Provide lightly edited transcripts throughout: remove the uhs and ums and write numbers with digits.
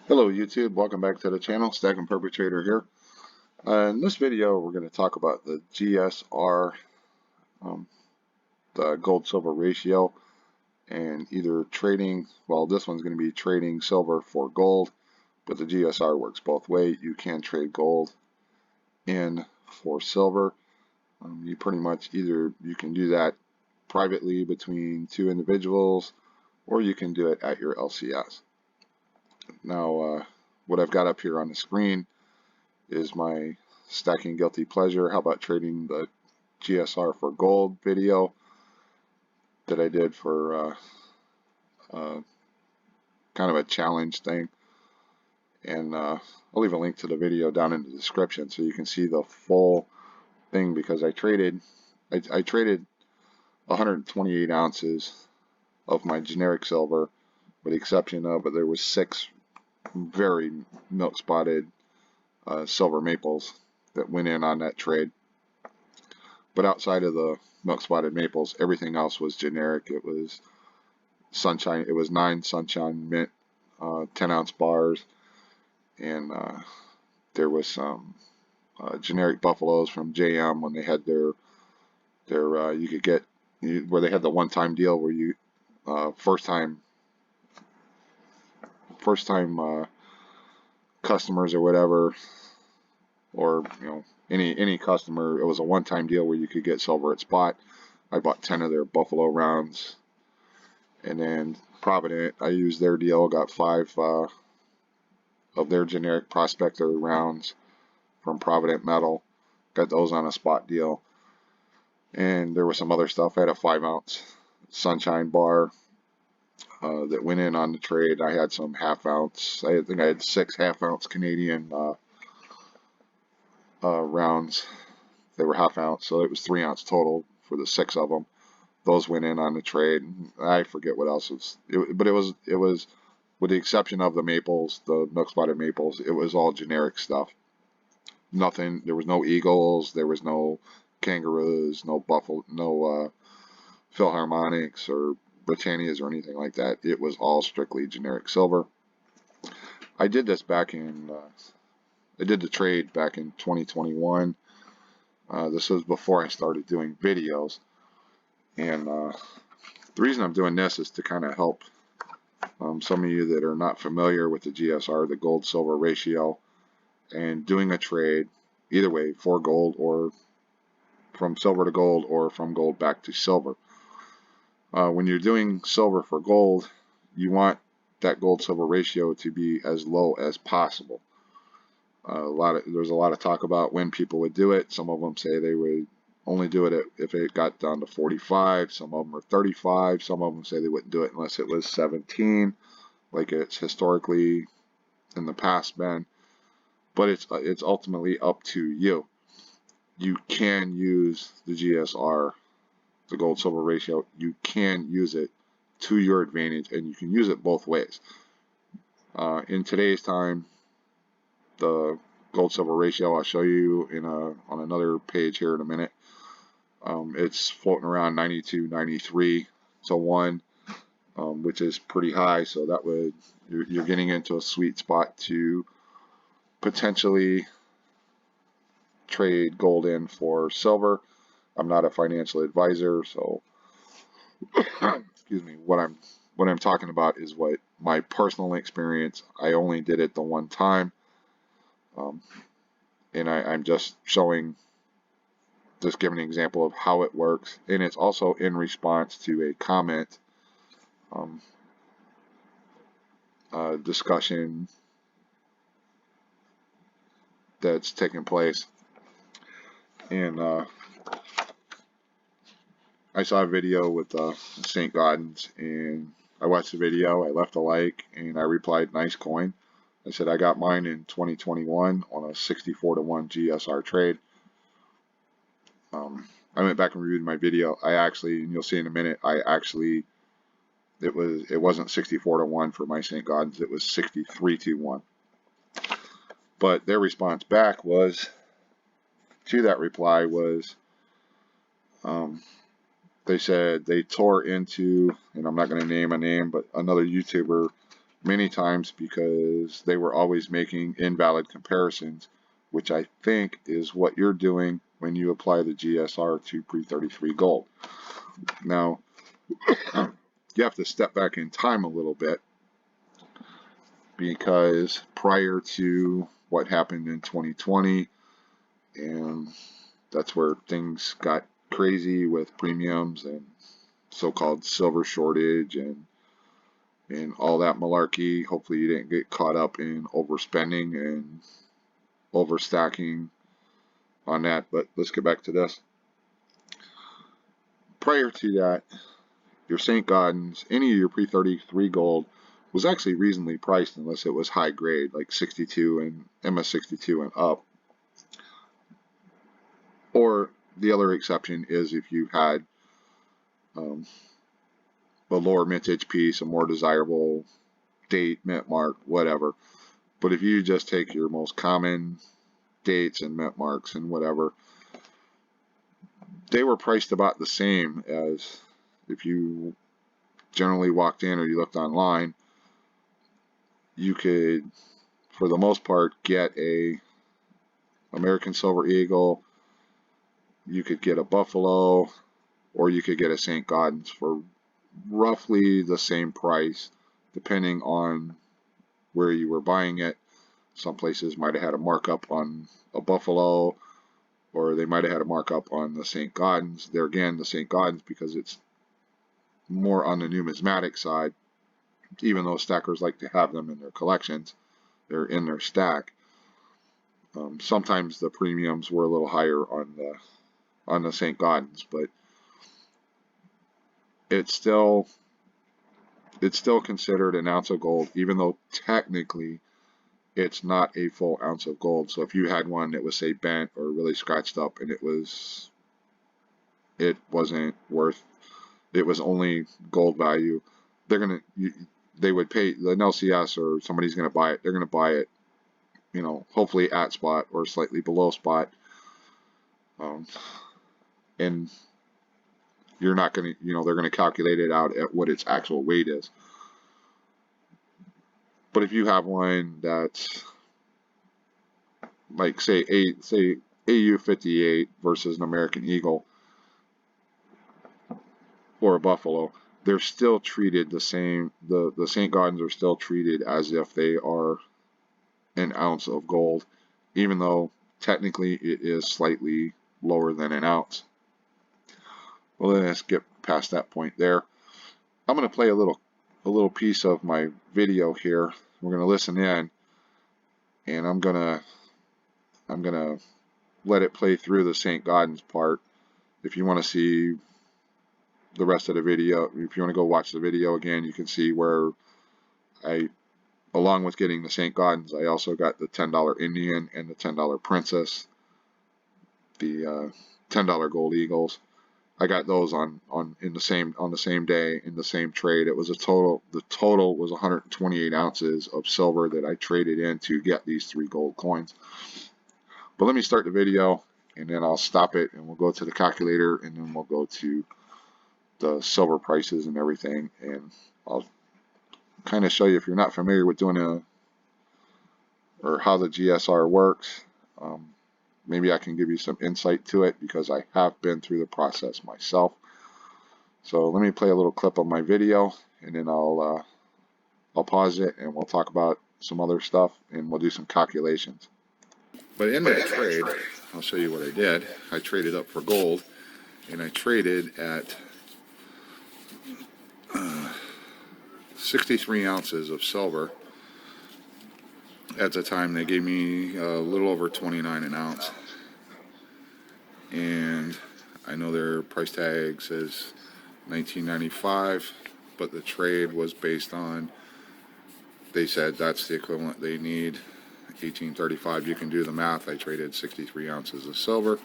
Hello YouTube, welcome back to the channel. Stack and Perpetrator here. In this video we're going to talk about the GSR, um, the gold-silver ratio, and either trading, well this one's going to be trading silver for gold, but the GSR works both ways. You can trade gold in for silver. You pretty much you can do that privately between two individuals, or you can do it at your LCS. Now what I've got up here on the screen is my stacking guilty pleasure. How about trading the GSR for gold video that I did for kind of a challenge thing. And I'll leave a link to the video down in the description so you can see the full thing, because I traded 128 ounces of my generic silver, with the exception of, but there was 6 very milk spotted silver maples that went in on that trade. But outside of the milk spotted maples, everything else was generic. It was sunshine. It was 9 sunshine mint 10-ounce bars, and there was some generic buffaloes from JM when they had their you could get where they had the one-time deal where you first time customers or whatever, or any customer, it was a one-time deal where you could get silver at spot. I bought 10 of their buffalo rounds. And then Provident, I used their deal, got 5 of their generic prospector rounds from Provident Metal, got those on a spot deal. And there was some other stuff. I had a 5-ounce sunshine bar that went in on the trade. I had some half-ounce, I think I had 6 half-ounce Canadian rounds. They were half-ounce, so it was 3-ounce total for the 6 of them. Those went in on the trade. I forget what else was, but it was with the exception of the maples, the milk spotted maples, it was all generic stuff. Nothing. There was no eagles. There was no kangaroos. No buffalo. No Philharmonics or Britannias or anything like that. It was all strictly generic silver. I did this back in. I did the trade back in 2021. This was before I started doing videos. And the reason I'm doing this is to kind of help some of you that are not familiar with the GSR, the gold-silver ratio, and doing a trade either way, for gold or from silver to gold or from gold back to silver. When you're doing silver for gold, you want that gold-silver ratio to be as low as possible. There's a lot of talk about when people would do it. Some of them say they would only do it if it got down to 45. Some of them are 35. Some of them say they wouldn't do it unless it was 17, like it's historically in the past been. But it's ultimately up to you. You can use the GSR, the gold-silver ratio. You can use it to your advantage, and you can use it both ways. In today's time, the gold-silver ratio, I'll show you on another page here in a minute. It's floating around 92, 93 to 1, which is pretty high. So that would you're getting into a sweet spot to potentially trade gold in for silver. I'm not a financial advisor, so excuse me. What I'm talking about is what my personal experience. I only did it the one time. And I'm just giving an example of how it works, and it's also in response to a comment discussion that's taking place. And I saw a video with St. Gaudens, and I watched the video, I left a like, and I replied, "Nice coin." I said I got mine in 2021 on a 64 to 1 GSR trade. I went back and reviewed my video. I actually, and you'll see in a minute, it wasn't 64 to 1 for my St. Gaudens, it was 63 to 1. But their response back to that reply was, they said they tore into, and I'm not going to name a name, but another YouTuber many times because they were always making invalid comparisons, which I think is what you're doing when you apply the GSR to pre-33 gold. Now, you have to step back in time a little bit, because prior to what happened in 2020, and that's where things got crazy with premiums and so-called silver shortage and all that malarkey. Hopefully you didn't get caught up in overspending and overstacking on that, but let's get back to this. Prior to that, your St. Gaudens, any of your pre-33 gold was actually reasonably priced unless it was high grade, like 62 and MS62 and up. Or the other exception is if you had a lower mintage piece, a more desirable date, mint mark, whatever. But if you just take your most common dates and mint marks and whatever, they were priced about the same as if you generally walked in or you looked online. You could, for the most part, get a American Silver Eagle, you could get a Buffalo, or you could get a St. Gaudens for roughly the same price, depending on where you were buying it. Some places might have had a markup on a Buffalo, or they might have had a markup on the St. Gaudens. There again, the St. Gaudens, because it's more on the numismatic side, even though stackers like to have them in their collections, they're in their stack. Sometimes the premiums were a little higher on the St. Gaudens, but it's still considered an ounce of gold, even though technically it's not a full ounce of gold. So if you had one that was, say, bent or really scratched up and it wasn't worth, it was only gold value, they would pay an LCS, or somebody's going to buy it. They're going to buy it, hopefully at spot or slightly below spot. And you're not going to, they're going to calculate it out at what its actual weight is. But if you have one that's like, say AU58 versus an American Eagle or a Buffalo, they're still treated the same. The St. Gaudens are still treated as if they are an ounce of gold, even though technically it is slightly lower than an ounce. Well, let's get past that point there. I'm going to play a little piece of my video here. We're going to listen in, and I'm gonna let it play through the St. Gaudens part. If you want to see the rest of the video, if you want to go watch the video again, you can see where along with getting the St. Gaudens, I also got the $10 Indian and the $10 Princess, the $10 Gold Eagles. I got those on the same day in the same trade. It was the total was 128 ounces of silver that I traded in to get these 3 gold coins. But let me start the video, and then I'll stop it, and we'll go to the calculator, and then we'll go to the silver prices and everything, and I'll kind of show you, if you're not familiar with doing or how the GSR works. Maybe I can give you some insight to it, because I have been through the process myself. So let me play a little clip of my video, and then I'll pause it, and we'll talk about some other stuff, and we'll do some calculations. But in that trade, I'll show you what I did. I traded up for gold, and I traded at 63 ounces of silver. At the time, they gave me a little over 29 an ounce. And I know their price tag says $19.95, but the trade was based on, they said that's the equivalent they need, $18.35. You can do the math. I traded 63 ounces of silver.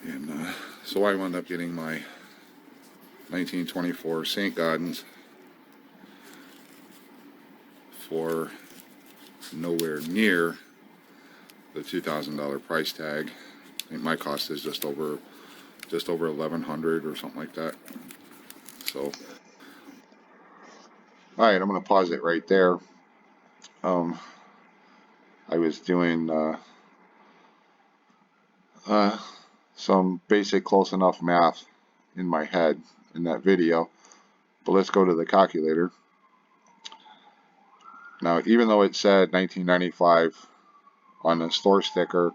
And so I wound up getting my 1924 St. Gaudens for nowhere near the $2,000 price tag. I think my cost is just over $1,100 or something like that. So Alright, I'm going to pause it right there. I was doing some basic close enough math in my head in that video, but let's go to the calculator. Now, even though it said 1995 on the store sticker,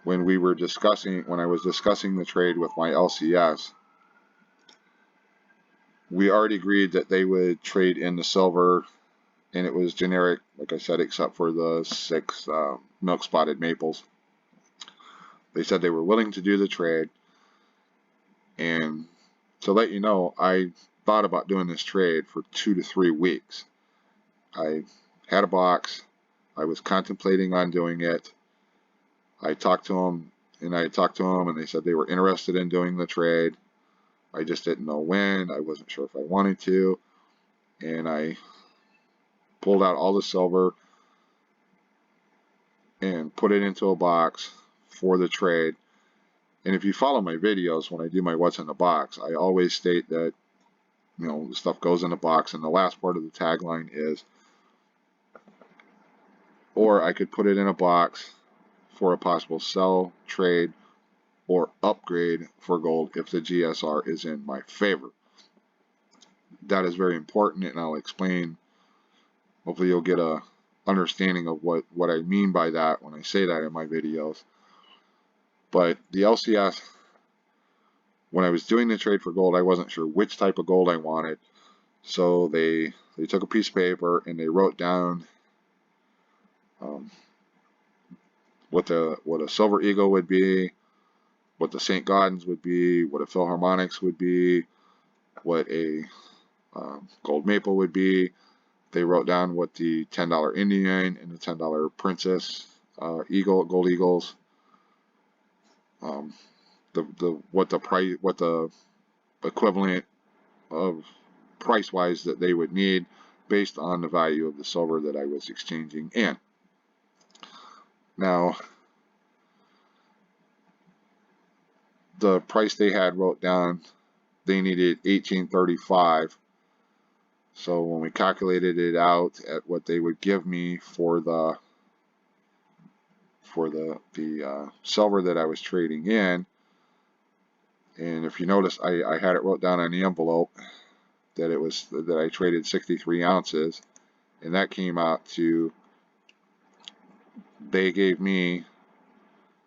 when I was discussing the trade with my LCS, we already agreed that they would trade in the silver, and it was generic, like I said, except for the 6 milk spotted maples. They said they were willing to do the trade, and to let you know, I thought about doing this trade for 2 to 3 weeks. I had a box. I was contemplating on doing it. I talked to them, and they said they were interested in doing the trade. I just didn't know when. I wasn't sure if I wanted to, and I pulled out all the silver and put it into a box for the trade. And if you follow my videos, when I do my what's in the box, I always state that, you know, the stuff goes in the box, and the last part of the tagline is, or I could put it in a box for a possible sell, trade, or upgrade for gold if the GSR is in my favor. That is very important, and I'll explain. Hopefully you'll get a understanding of what I mean by that when I say that in my videos. But the LCS, when I was doing the trade for gold, I wasn't sure which type of gold I wanted. So they took a piece of paper and they wrote down what a silver eagle would be, what the St. Gaudens would be, what a Philharmonics would be, what a gold maple would be. They wrote down what the $10 Indian and the $10 Princess gold eagles, what the equivalent of price-wise that they would need based on the value of the silver that I was exchanging in. Now, the price they had wrote down, they needed $18.35. So when we calculated it out at what they would give me for the silver that I was trading in, and if you notice, I had it wrote down on the envelope that I traded 63 ounces, and that came out to, they gave me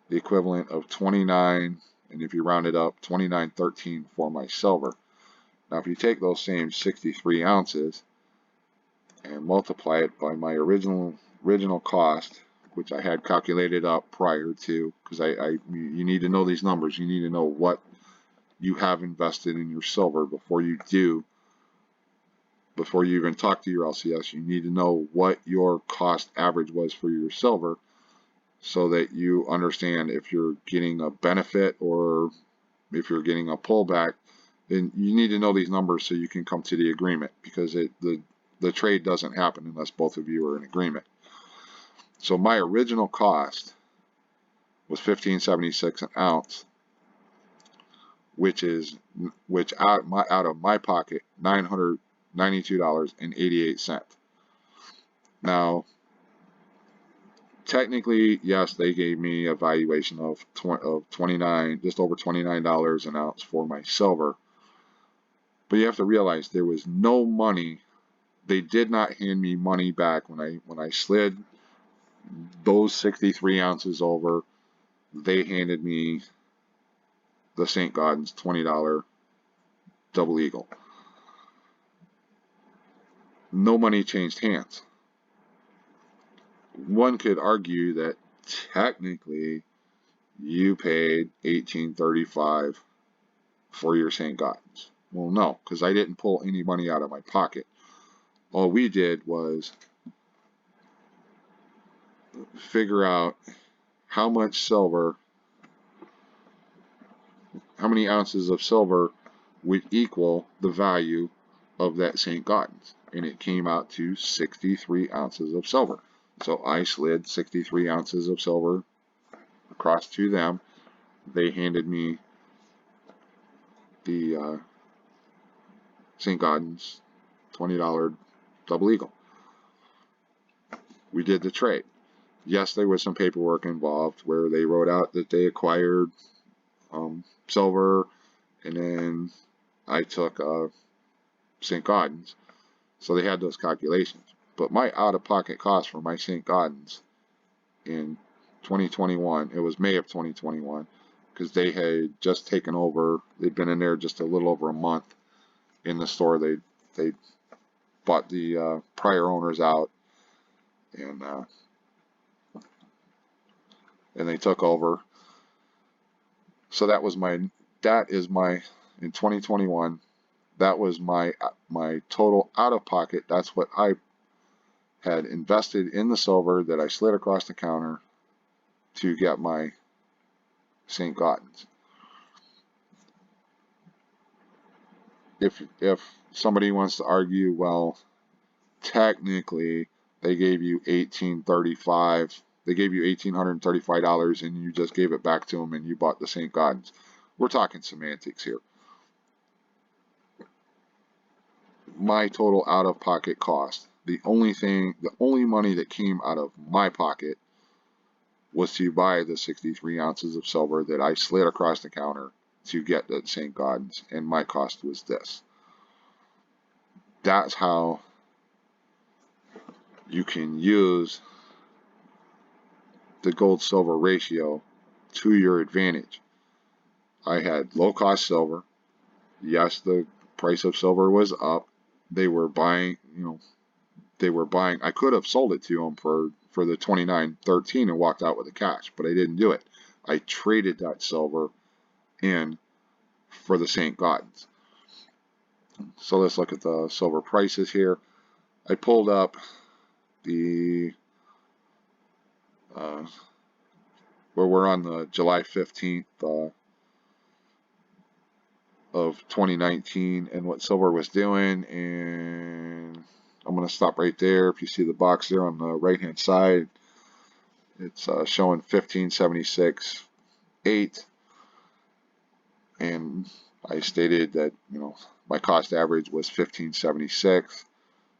the equivalent of 29, and if you round it up, 29.13 for my silver. Now, if you take those same 63 ounces and multiply it by my original cost, which I had calculated up prior to, because you need to know these numbers. You need to know what you have invested in your silver before you even talk to your LCS. You need to know what your cost average was for your silver, so that you understand if you're getting a benefit or if you're getting a pullback. Then you need to know these numbers so you can come to the agreement, because the trade doesn't happen unless both of you are in agreement. So my original cost was $15.76 an ounce, which out of my pocket, $992.88. Now, technically, yes, they gave me a valuation of just over $29 an ounce for my silver. But you have to realize there was no money. They did not hand me money back when I slid those 63 ounces over. They handed me the St. Gaudens $20 double eagle. No money changed hands. One could argue that technically you paid $18.35 for your St. Gaudens. Well, no, because I didn't pull any money out of my pocket. All we did was figure out how many ounces of silver would equal the value of that St. Gaudens. And it came out to 63 ounces of silver. So I slid 63 ounces of silver across to them. They handed me the St. Gaudens $20 double eagle. We did the trade. Yes, there was some paperwork involved where they wrote out that they acquired silver, and then I took St. Gaudens. So they had those calculations. But my out-of-pocket cost for my St. Gaudens in 2021, it was May of 2021, because they had just taken over. They'd been in there just a little over a month in the store. They bought the prior owners out, and they took over. So that is my in 2021. That was my total out-of-pocket. That's what I had invested in the silver that I slid across the counter to get my St. Gaudens. If somebody wants to argue, well, technically they gave you $1,835. They gave you $1,835 and you just gave it back to them and you bought the St. Gaudens. We're talking semantics here. My total out-of-pocket cost, the only money that came out of my pocket was to buy the 63 ounces of silver that I slid across the counter to get the St. Gaudens, and my cost was this. That's how you can use the gold-silver ratio to your advantage. I had low-cost silver. Yes, the price of silver was up. They were buying, I could have sold it to them for the $29.13 and walked out with the cash, but I didn't do it. I traded that silver in for the St. Gaudens. So let's look at the silver prices here. I pulled up the where we're on the July 15th of 2019 and what silver was doing, and I'm going to stop right there. If you see the box there on the right hand side, it's showing 1576.8, and I stated that my cost average was 1576.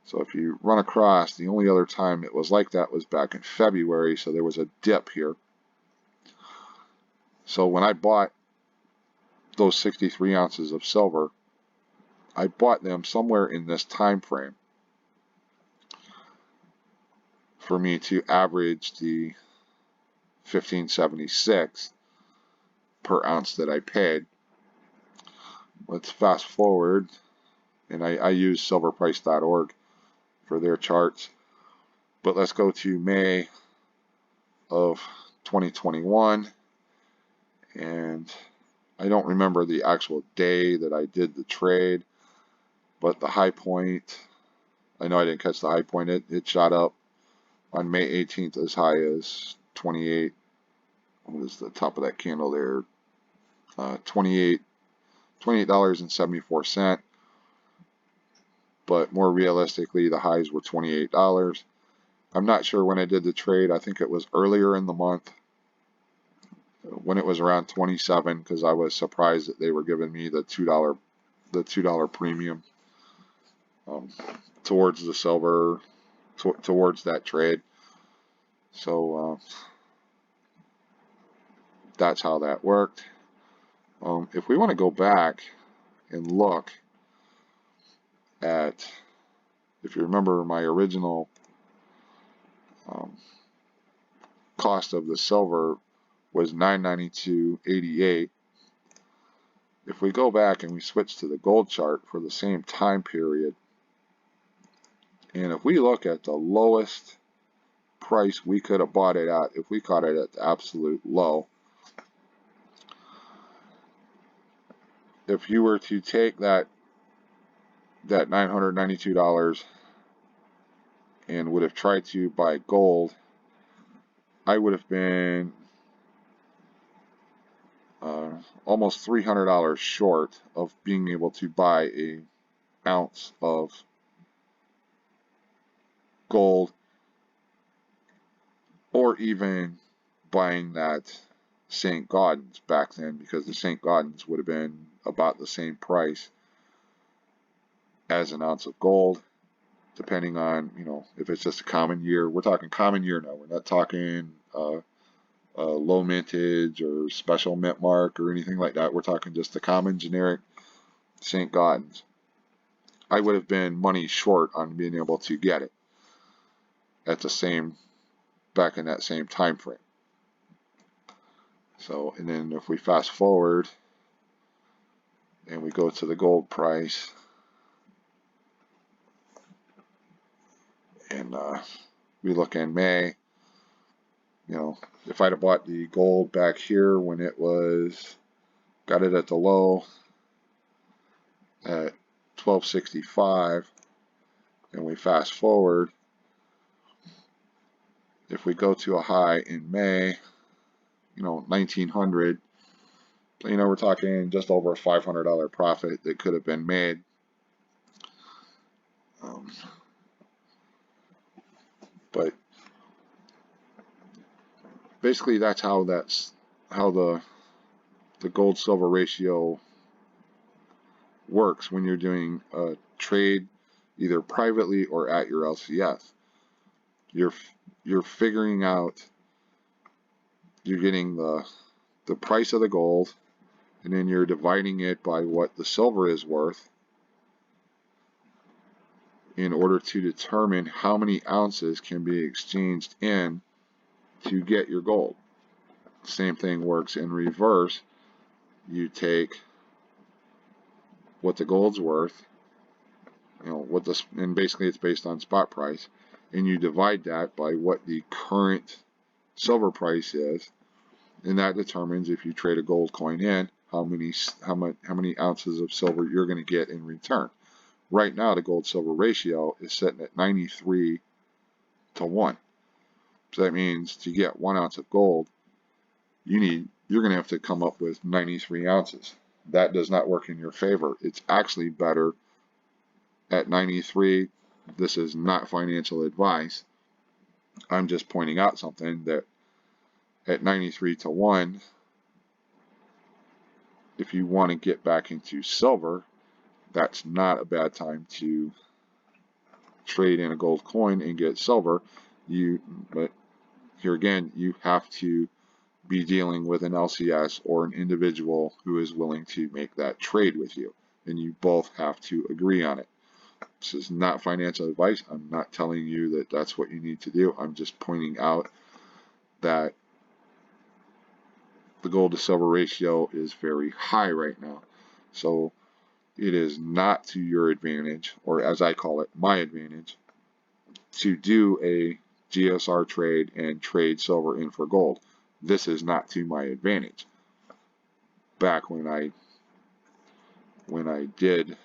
So if you run across, the only other time it was like that was back in February, so there was a dip here. So when I bought those 63 ounces of silver, I bought them somewhere in this time frame for me to average the 1576 per ounce that I paid. Let's fast forward, and I use silverprice.org for their charts, but let's go to May of 2021, and I don't remember the actual day that I did the trade, but the high point, I know I didn't catch the high point. It shot up on May 18th as high as 28. What is the top of that candle there? $28.74. But more realistically, the highs were $28. I'm not sure when I did the trade. I think it was earlier in the month when it was around 27, because I was surprised that they were giving me the $2 premium towards the silver, towards that trade. So that's how that worked. If we want to go back and look at, if you remember my original cost of the silver was $992.88. If we go back and we switch to the gold chart for the same time period, and if we look at the lowest price we could have bought it at, if we caught it at the absolute low, if you were to take that $992 and would have tried to buy gold, I would have been almost $300 short of being able to buy an ounce of gold, or even buying that St. Gaudens back then, because the St. Gaudens would have been about the same price as an ounce of gold. depending on, you know, if it's just a common year. We're talking common year now. We're not talking low mintage or special mint mark or anything like that. We're talking just the common generic St. Gaudens. I would have been money short on being able to get it at the same, back in that same time frame. So, and then if we fast forward and we go to the gold price, and we look in May, you know, if I'd have bought the gold back here when it was, got it at the low at 1265, and we fast forward, if we go to a high in May, you know, 1900, you know, we're talking just over a $500 profit that could have been made. But basically that's how the gold silver ratio works when you're doing a trade either privately or at your LCS. You're figuring out, you're getting the price of the gold, and then you're dividing it by what the silver is worth in order to determine how many ounces can be exchanged in to get your gold. Same thing works in reverse. You take what the gold's worth, you know, and basically it's based on spot price, and you divide that by what the current silver price is, and that determines, if you trade a gold coin in, how many ounces of silver you're going to get in return. Right now, the gold silver ratio is sitting at 93 to 1. So that means to get 1 ounce of gold, you're going to have to come up with 93 ounces. That does not work in your favor. It's actually better at 93. This is not financial advice. I'm just pointing out something that at 93 to 1, if you want to get back into silver, that's not a bad time to trade in a gold coin and get silver. But here again, you have to be dealing with an LCS or an individual who is willing to make that trade with you, and you both have to agree on it. This is not financial advice. I'm not telling you that that's what you need to do. I'm just pointing out that the gold to silver ratio is very high right now. So it is not to your advantage, or as I call it, my advantage, to do a GSR trade and trade silver in for gold. This is not to my advantage. Back when I did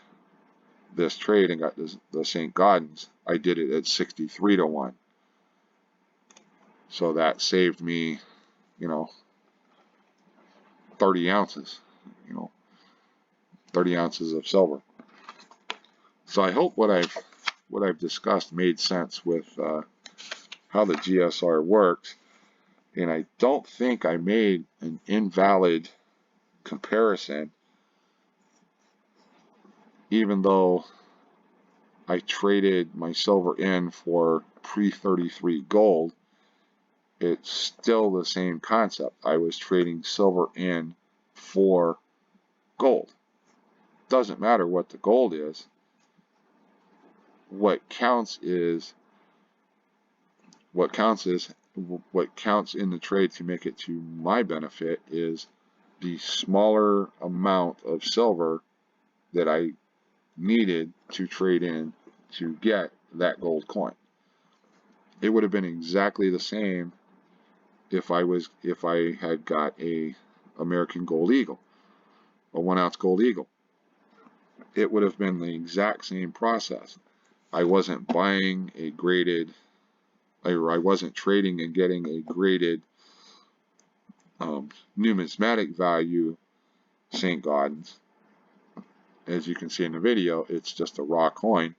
this trade and got the St. Gaudens, I did it at 63 to 1. So that saved me, you know, 30 ounces, you know, 30 ounces of silver. So I hope what I've discussed made sense with how the GSR works. And I don't think I made an invalid comparison, even though I traded my silver in for pre-33 gold. It's still the same concept. I was trading silver in for gold. Doesn't matter what the gold is. What counts in the trade to make it to my benefit is the smaller amount of silver that I needed to trade in to get that gold coin. It would have been exactly the same if I had got a American Gold Eagle, a 1 ounce gold eagle. It would have been the exact same process. I wasn't buying a graded, or I wasn't trading and getting a graded numismatic value St. Gaudens. As you can see in the video, it's just a raw coin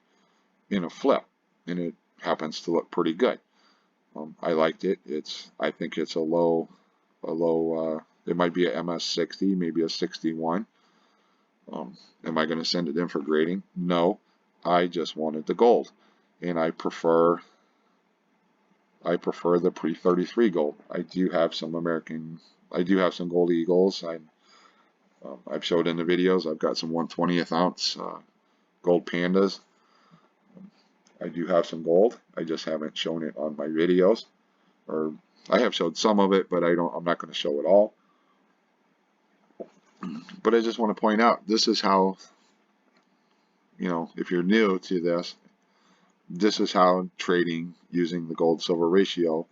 in a flip, and it happens to look pretty good. I liked it. I think it's a low, it might be a MS60, maybe a 61. Am I going to send it in for grading? No, I just wanted the gold. and I prefer the pre-33 gold. I do have some gold eagles. I've showed in the videos. I've got some 1/20th ounce gold pandas. I do have some gold. I just haven't shown it on my videos, or I have showed some of it, but I'm not going to show it all. But I just want to point out, this is how, if you're new to this, this is how trading using the gold-silver ratio,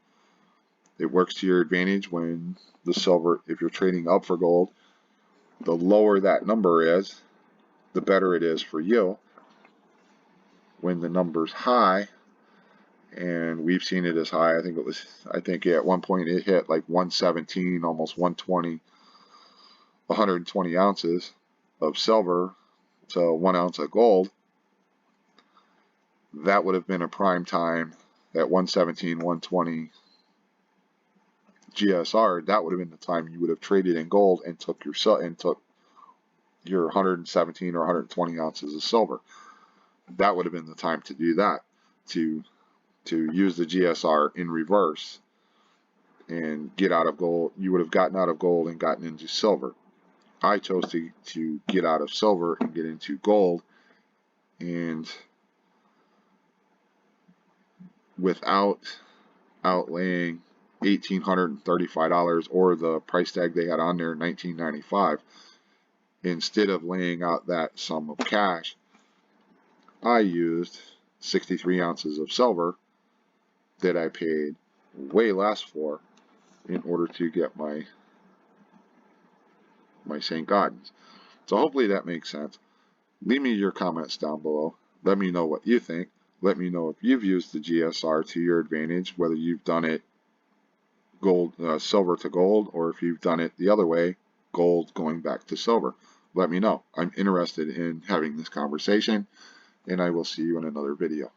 it works to your advantage when the silver, if you're trading up for gold, the lower that number is, the better it is for you. When the number's high, and we've seen it as high, I think at one point it hit like 117, almost 120, 120 ounces of silver to 1 ounce of gold. That would have been a prime time at 117, 120 GSR. That would have been the time you would have traded in gold and took your 117 or 120 ounces of silver. That would have been the time to do that, to use the GSR in reverse and get out of gold. You would have gotten out of gold and gotten into silver. I chose to get out of silver and get into gold, and without outlaying $1,835 or the price tag they had on there, $19.95. Instead of laying out that sum of cash, I used 63 ounces of silver that I paid way less for in order to get my St. Gaudens. So hopefully that makes sense. Leave me your comments down below. Let me know what you think. Let me know if you've used the GSR to your advantage, whether you've done it silver to gold, or if you've done it the other way, gold going back to silver. Let me know. I'm interested in having this conversation, and I will see you in another video.